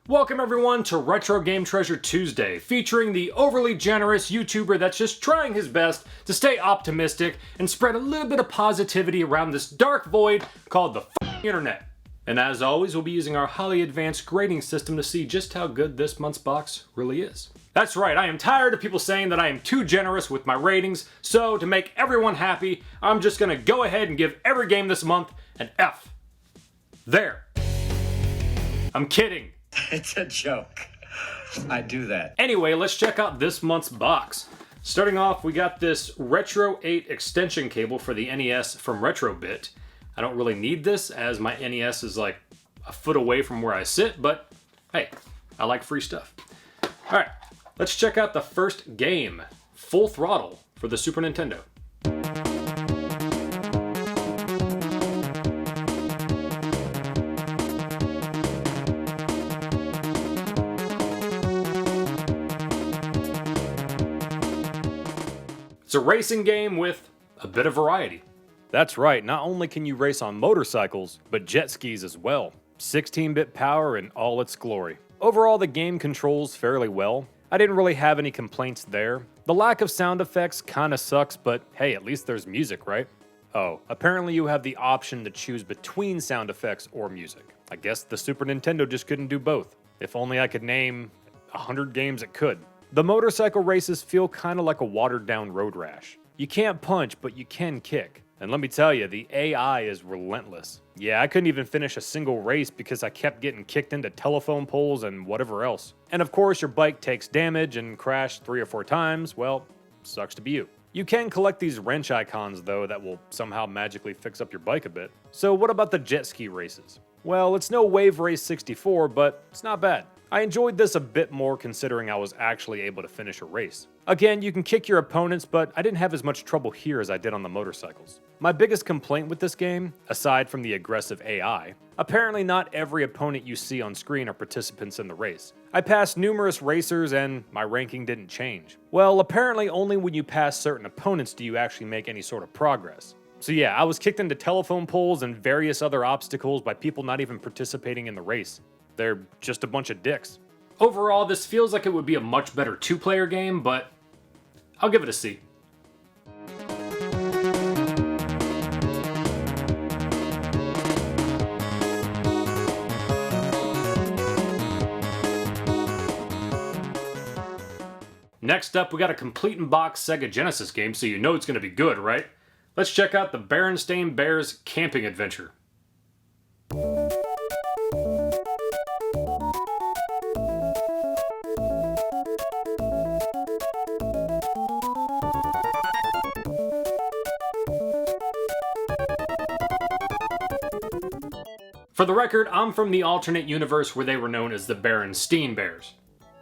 Welcome everyone to Retro Game Treasure Tuesday, featuring the overly generous YouTuber that's just trying his best to stay optimistic and spread a little bit of positivity around this dark void called the internet. And as always, we'll be using our highly advanced grading system to see just how good this month's box really is. That's right, I am tired of people saying that I am too generous with my ratings, so to make everyone happy, I'm just gonna go ahead and give every game this month an F. There. I'm kidding. It's a joke. I do that. Anyway, let's check out this month's box. Starting off, we got this Retro 8 extension cable for the NES from Retrobit. I don't really need this, as my NES is like a foot away from where I sit, but hey, I like free stuff. Alright, let's check out the first game, Full Throttle for the Super Nintendo. It's a racing game with a bit of variety. That's right, not only can you race on motorcycles, but jet skis as well. 16-bit power in all its glory. Overall, the game controls fairly well. I didn't really have any complaints there. The lack of sound effects kinda sucks, but hey, at least there's music, right? Oh, apparently you have the option to choose between sound effects or music. I guess the Super Nintendo just couldn't do both. If only I could name 100 games it could. The motorcycle races feel kinda like a watered-down road rash. You can't punch, but you can kick. And let me tell you, the AI is relentless. Yeah, I couldn't even finish a single race because I kept getting kicked into telephone poles and whatever else. And of course, your bike takes damage and crashed 3 or 4 times. Well, sucks to be you. You can collect these wrench icons though that will somehow magically fix up your bike a bit. So what about the jet ski races? Well, it's no Wave Race 64, but it's not bad. I enjoyed this a bit more considering I was actually able to finish a race. Again, you can kick your opponents, but I didn't have as much trouble here as I did on the motorcycles. My biggest complaint with this game, aside from the aggressive AI, apparently not every opponent you see on screen are participants in the race. I passed numerous racers and my ranking didn't change. Well, apparently only when you pass certain opponents do you actually make any sort of progress. So yeah, I was kicked into telephone poles and various other obstacles by people not even participating in the race. They're just a bunch of dicks. Overall, this feels like it would be a much better 2-player game, but I'll give it a C. Next up, we got a complete-in-box Sega Genesis game, so you know it's going to be good, right? Let's check out the Berenstain Bears Camping Adventure. For the record, I'm from the alternate universe where they were known as the Berenstain Bears.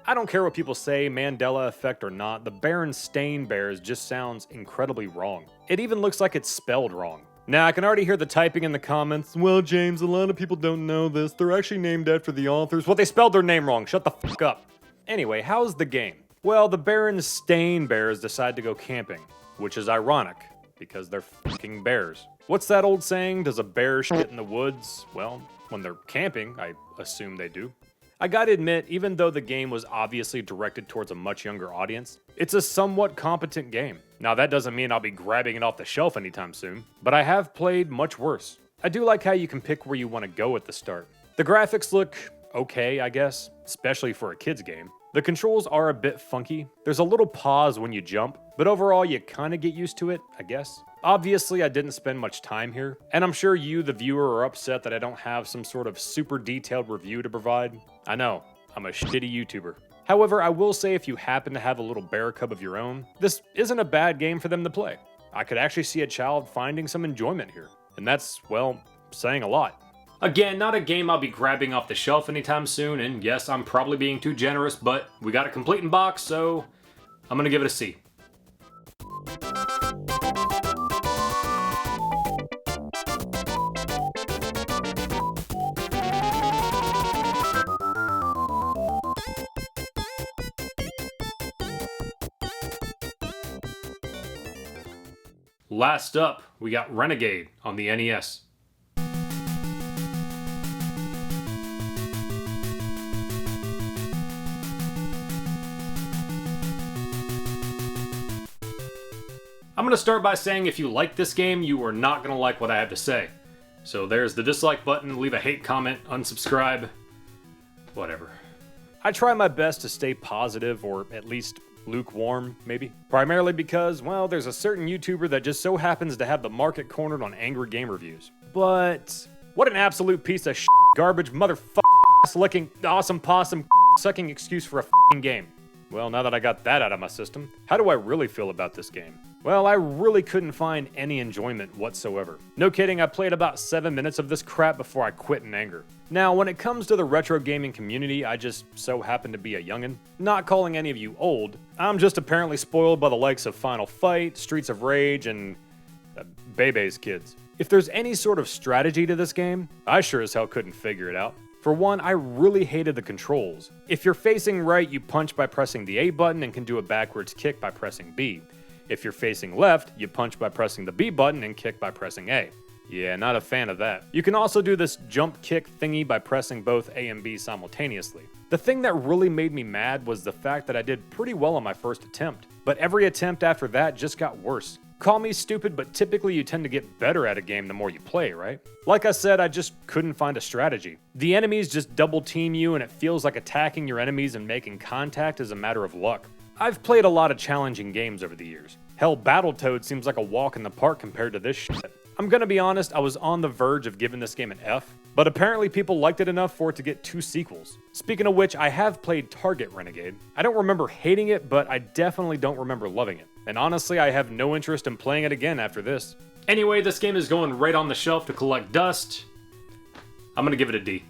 I don't care what people say, Mandela effect or not, the Berenstain Bears just sounds incredibly wrong. It even looks like it's spelled wrong. Now, I can already hear the typing in the comments. Well, James, a lot of people don't know this. They're actually named after the authors. Well, they spelled their name wrong. Shut the fuck up. Anyway, how's the game? Well, the Berenstain Bears decide to go camping, which is ironic, because they're fucking bears. What's that old saying? Does a bear shit in the woods? Well, when they're camping, I assume they do. I gotta admit, even though the game was obviously directed towards a much younger audience, it's a somewhat competent game. Now that doesn't mean I'll be grabbing it off the shelf anytime soon, but I have played much worse. I do like how you can pick where you want to go at the start. The graphics look okay, I guess, especially for a kid's game. The controls are a bit funky. There's a little pause when you jump, but overall you kinda get used to it, I guess. Obviously, I didn't spend much time here, and I'm sure you, the viewer, are upset that I don't have some sort of super detailed review to provide. I know, I'm a shitty YouTuber. However, I will say if you happen to have a little bear cub of your own, this isn't a bad game for them to play. I could actually see a child finding some enjoyment here, and that's, well, saying a lot. Again, not a game I'll be grabbing off the shelf anytime soon, and yes, I'm probably being too generous, but we got it complete in box, so I'm gonna give it a C. Last up, we got Renegade on the NES. I'm going to start by saying if you like this game, you are not going to like what I have to say. So there's the dislike button, leave a hate comment, unsubscribe, whatever. I try my best to stay positive, or at least lukewarm, maybe. Primarily because, well, there's a certain YouTuber that just so happens to have the market cornered on angry game reviews. But what an absolute piece of shit, garbage, motherfucker, ass-licking, awesome possum, sucking excuse for a f***ing game. Well, now that I got that out of my system, how do I really feel about this game? Well, I really couldn't find any enjoyment whatsoever. No kidding, I played about 7 minutes of this crap before I quit in anger. Now, when it comes to the retro gaming community, I just so happen to be a youngin'. Not calling any of you old, I'm just apparently spoiled by the likes of Final Fight, Streets of Rage, and Bebe's kids. If there's any sort of strategy to this game, I sure as hell couldn't figure it out. For one, I really hated the controls. If you're facing right, you punch by pressing the A button and can do a backwards kick by pressing B. If you're facing left, you punch by pressing the B button and kick by pressing A. Yeah, not a fan of that. You can also do this jump kick thingy by pressing both A and B simultaneously. The thing that really made me mad was the fact that I did pretty well on my first attempt, but every attempt after that just got worse. Call me stupid, but typically you tend to get better at a game the more you play, right? Like I said, I just couldn't find a strategy. The enemies just double team you, and it feels like attacking your enemies and making contact is a matter of luck. I've played a lot of challenging games over the years. Hell, Battletoads seems like a walk in the park compared to this shit. I'm gonna be honest, I was on the verge of giving this game an F, but apparently people liked it enough for it to get 2 sequels. Speaking of which, I have played Target Renegade. I don't remember hating it, but I definitely don't remember loving it. And honestly, I have no interest in playing it again after this. Anyway, this game is going right on the shelf to collect dust. I'm gonna give it a D.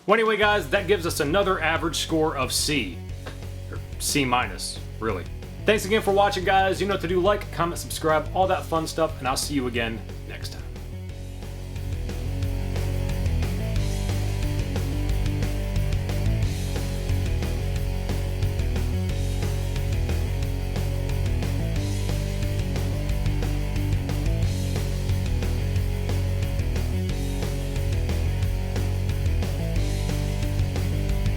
Well, anyway, guys, that gives us another average score of C. Or C minus, really. Thanks again for watching, guys. You know what to do. Like, comment, subscribe, all that fun stuff, and I'll see you again next time.